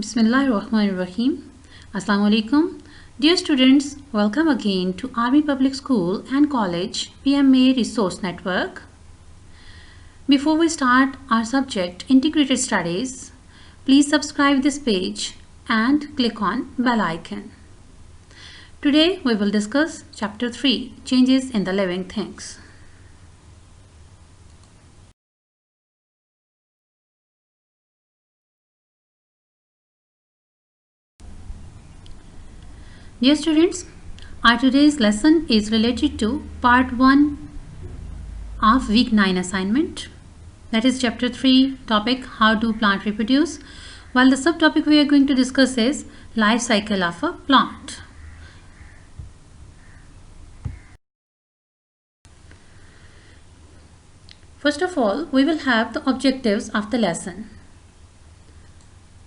Bismillahirrahmanirrahim. Assalamu alaikum. Dear students, welcome again to Army Public School and College PMA Resource Network. Before we start our subject Integrated Studies, please subscribe this page and click on bell icon. Today we will discuss Chapter 3, Changes in the Living Things. Dear students, our today's lesson is related to Part 1 of Week 9 assignment. That is Chapter 3, topic How do Plant Reproduce? While the subtopic we are going to discuss is Life Cycle of a Plant. First of all, we will have the objectives of the lesson.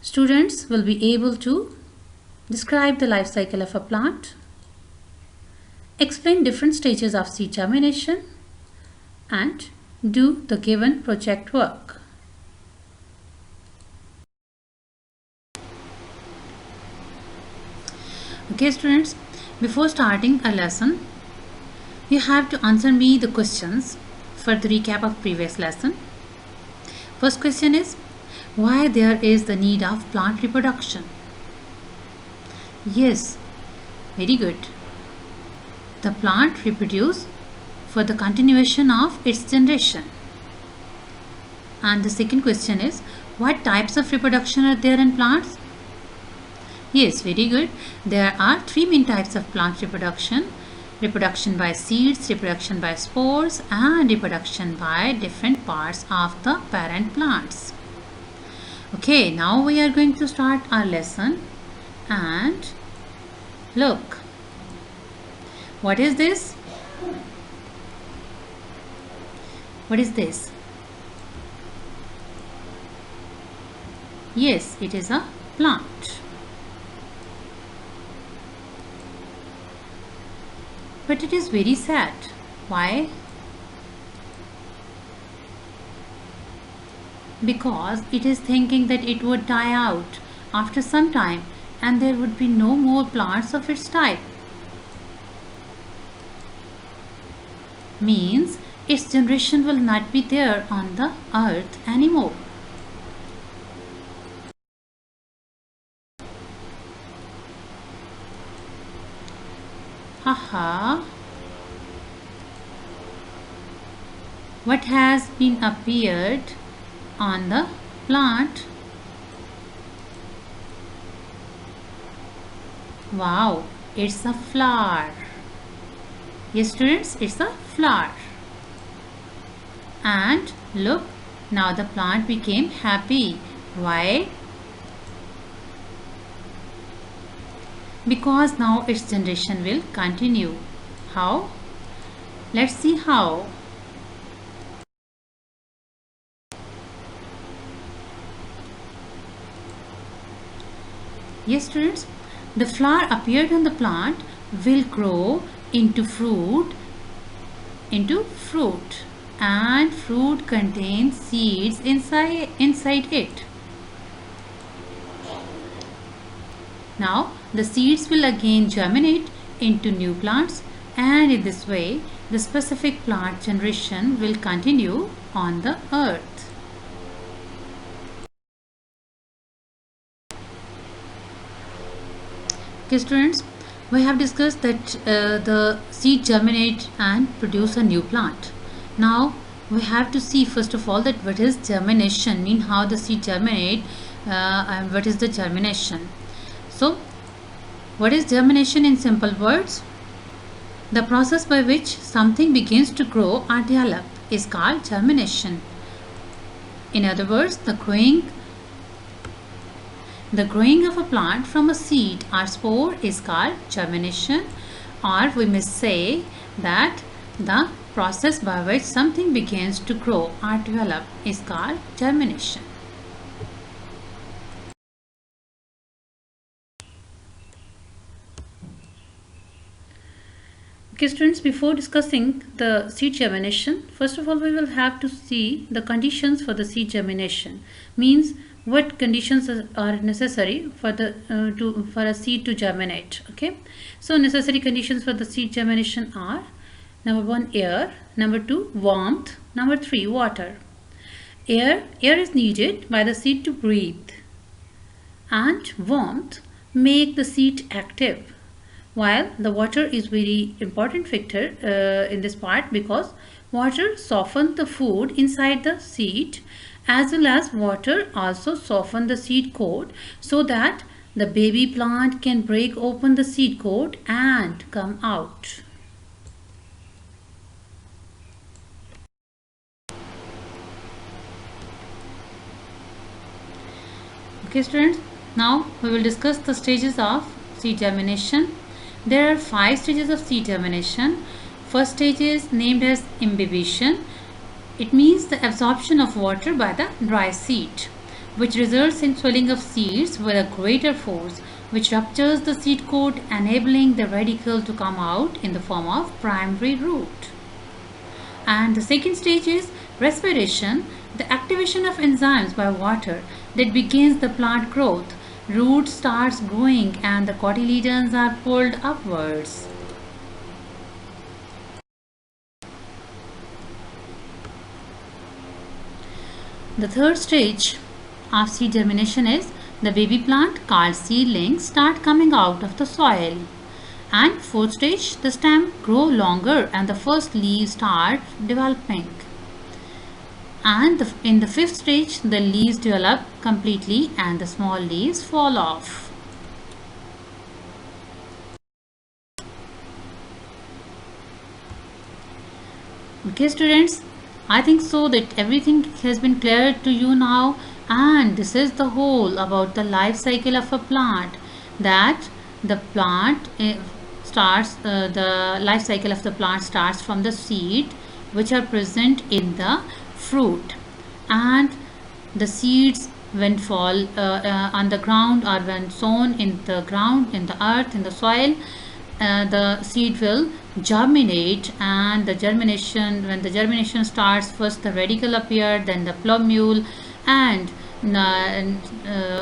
Students will be able to describe the life cycle of a plant, explain different stages of seed germination, and do the given project work. Okay students, before starting a lesson, you have to answer me the questions for the recap of previous lesson. First question is, why there is the need of plant reproduction? Yes, very good. The plant reproduces for the continuation of its generation. And the second question is, what types of reproduction are there in plants? Yes, very good. There are three main types of plant reproduction. Reproduction by seeds, reproduction by spores, and reproduction by different parts of the parent plants. Okay, now we are going to start our lesson. And look, what is this? What is this? Yes, it is a plant. But it is very sad. Why? Because it is thinking that it would die out after some time and there would be no more plants of its type. Means its generation will not be there on the earth anymore. Haha. What has been appeared on the plant? Wow, it's a flower. Yes students, it's a flower. And look, now the plant became happy. Why? Because now its generation will continue. How? Let's see how. Yes students, the flower appeared on the plant will grow into fruit, and fruit contains seeds inside it. Now the seeds will again germinate into new plants, and in this way the specific plant generation will continue on the earth. Okay students, we have discussed that the seed germinate and produce a new plant. Now we have to see first of all that what is germination, mean how the seed germinate and what is the germination. So what is germination in simple words? The process by which something begins to grow or develop is called germination. In other words, the growing of a plant from a seed or spore is called germination, or we may say that the process by which something begins to grow or develop is called germination. Okay students, before discussing the seed germination, first of all we will have to see the conditions for the seed germination. Means what conditions are necessary for for a seed to germinate. Okay, so necessary conditions for the seed germination are: number 1, air; number 2, warmth; number 3, water. Air is needed by the seed to breathe, and warmth make the seed active, while the water is very important factor in this part, because water softens the food inside the seed, as well as water also softens the seed coat, so that the baby plant can break open the seed coat and come out. Okay students, now we will discuss the stages of seed germination. There are 5 stages of seed germination. First stage is named as imbibition. It means the absorption of water by the dry seed, which results in swelling of seeds with a greater force, which ruptures the seed coat, enabling the radicle to come out in the form of primary root. And the second stage is respiration, the activation of enzymes by water that begins the plant growth. Root starts growing and the cotyledons are pulled upwards. The third stage of seed germination is the baby plant called seedlings start coming out of the soil. And fourth stage, the stem grow longer and the first leaves start developing. And in the fifth stage, the leaves develop completely and the small leaves fall off. Okay students, I think so that everything has been clear to you now, and this is the whole about the life cycle of a plant, that the plant the life cycle of the plant starts from the seed which are present in the fruit, and the seeds when fall on the ground or when sown in the ground, in the earth, in the soil, the seed will germinate. And the germination, when the germination starts, first the radicle appear, then the plumule, and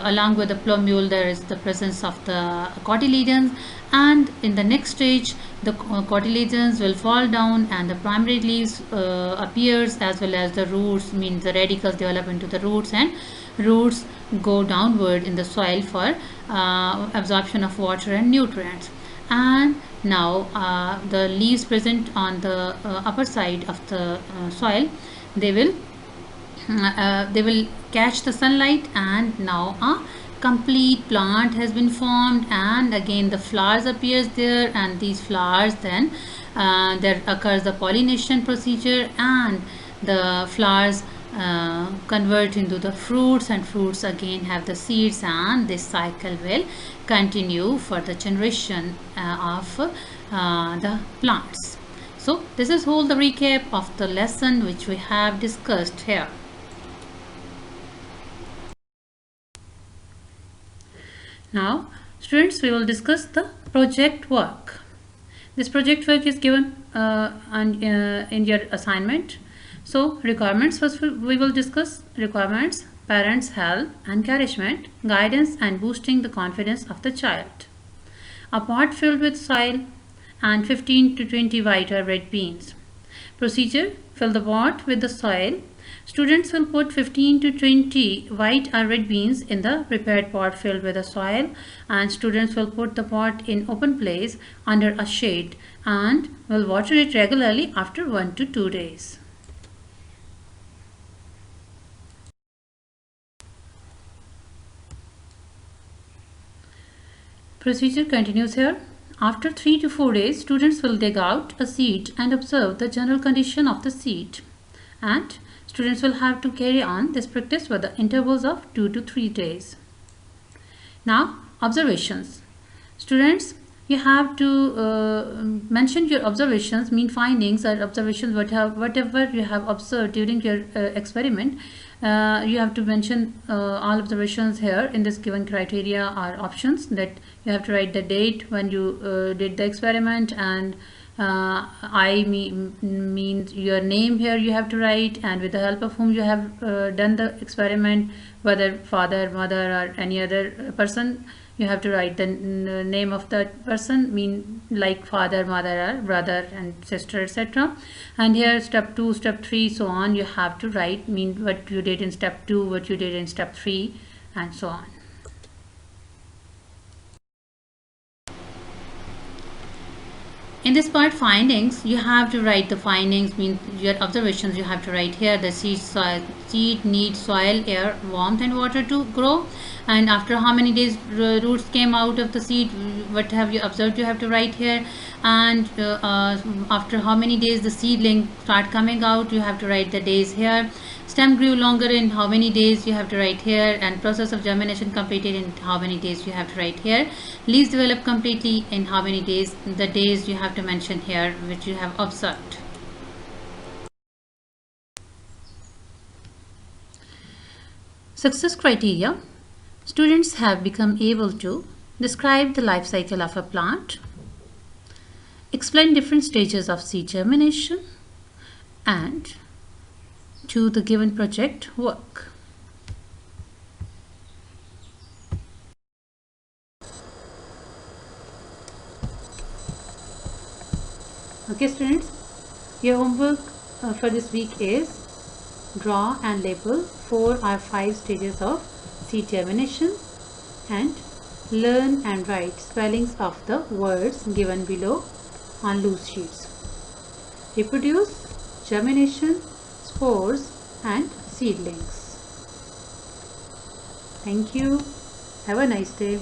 along with the plumule there is the presence of the cotyledons, and in the next stage the cotyledons will fall down and the primary leaves appears, as well as the roots, means the radicals develop into the roots, and roots go downward in the soil for absorption of water and nutrients. And now the leaves present on the upper side of the soil, they will catch the sunlight, and now a complete plant has been formed, and again the flowers appears there, and these flowers then there occurs the pollination procedure, and the flowers convert into the fruits, and fruits again have the seeds, and this cycle will continue for the generation of the plants. So this is all the recap of the lesson which we have discussed here. Now students, we will discuss the project work. This project work is given in your assignment. So requirements, first we will discuss requirements: parents' help, encouragement, guidance and boosting the confidence of the child. A pot filled with soil and 15 to 20 white or red beans. Procedure: fill the pot with the soil. Students will put 15 to 20 white or red beans in the prepared pot filled with the soil, and students will put the pot in open place under a shade and will water it regularly after 1 to 2 days. Procedure continues here. After 3 to 4 days, students will dig out a seed and observe the general condition of the seed. And students will have to carry on this practice for the intervals of 2 to 3 days. Now, observations. Students, you have to mention your observations, mean findings or observations, whatever you have observed during your experiment. You have to mention all observations here in this given criteria or options, that you have to write the date when you did the experiment, and I means your name here you have to write, and with the help of whom you have done the experiment, whether father, mother, or any other person, you have to write the name of that person, mean like father, mother, or brother and sister, etc. And here step 2, step 3, so on, you have to write, mean what you did in step 2, what you did in step 3, and so on. In this part, findings, you have to write the findings, means your observations you have to write here. The seed needs soil, air, warmth and water to grow. And after how many days roots came out of the seed, what have you observed, you have to write here. And after how many days the seedling start coming out, you have to write the days here. Stem grew longer in how many days, you have to write here. And process of germination completed in how many days, you have to write here. Leaves developed completely in how many days, the days you have to mention here which you have observed. Success criteria. Students have become able to describe the life cycle of a plant, explain different stages of seed germination, and do the given project work. Okay students, your homework for this week is draw and label 4 or 5 stages of seed germination and learn and write spellings of the words given below on loose sheets. Reproduce, germination, spores and seedlings. Thank you. Have a nice day.